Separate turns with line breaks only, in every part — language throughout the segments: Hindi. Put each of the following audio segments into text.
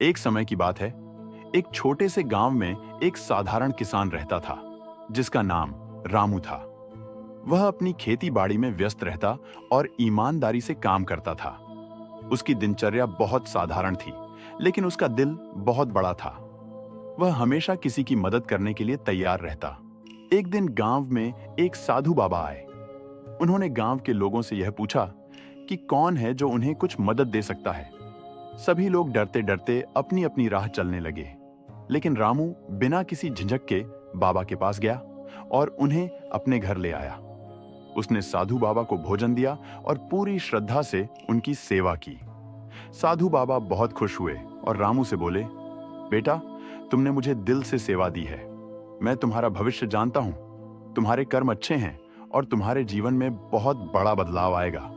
एक समय की बात है, एक छोटे से गांव में एक साधारण किसान रहता था, जिसका नाम रामू था। वह अपनी खेती बाड़ी में व्यस्त रहता और ईमानदारी से काम करता था। उसकी दिनचर्या बहुत साधारण थी, लेकिन उसका दिल बहुत बड़ा था। वह हमेशा किसी की मदद करने के लिए तैयार रहता। एक दिन गांव में एक साधु बाबा आए। उन्होंने गांव के लोगों से यह पूछा कि कौन है जो उन्हें कुछ मदद दे सकता है। सभी लोग डरते डरते अपनी अपनी राह चलने लगे, लेकिन रामू बिना किसी झिझक के बाबा के पास गया और उन्हें अपने घर ले आया। उसने साधु बाबा को भोजन दिया और पूरी श्रद्धा से उनकी सेवा की। साधु बाबा बहुत खुश हुए और रामू से बोले, बेटा, तुमने मुझे दिल से सेवा दी है। मैं तुम्हारा भविष्य जानता हूं। तुम्हारे कर्म अच्छे हैं और तुम्हारे जीवन में बहुत बड़ा बदलाव आएगा।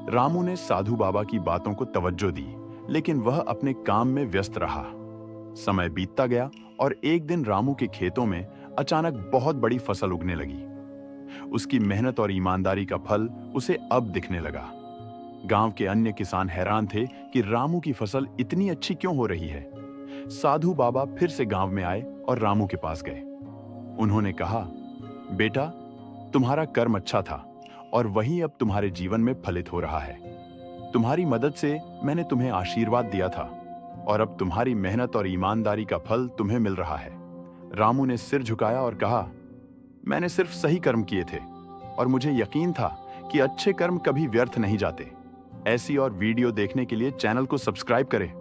रामू ने साधु बाबा की बातों को तवज्जो दी, लेकिन वह अपने काम में व्यस्त रहा। समय बीतता गया और एक दिन रामू के खेतों में अचानक बहुत बड़ी फसल उगने लगी। उसकी मेहनत और ईमानदारी का फल उसे अब दिखने लगा। गांव के अन्य किसान हैरान थे कि रामू की फसल इतनी अच्छी क्यों हो रही है। साधु बाबा फिर से गांव में आए और रामू के पास गए। उन्होंने कहा, बेटा, तुम्हारा कर्म अच्छा था और वही अब तुम्हारे जीवन में फलित हो रहा है। तुम्हारी मदद से मैंने तुम्हें आशीर्वाद दिया था और अब तुम्हारी मेहनत और ईमानदारी का फल तुम्हें मिल रहा है। रामू ने सिर झुकाया और कहा, मैंने सिर्फ सही कर्म किए थे और मुझे यकीन था कि अच्छे कर्म कभी व्यर्थ नहीं जाते। ऐसी और वीडियो देखने के लिए चैनल को सब्सक्राइब करें।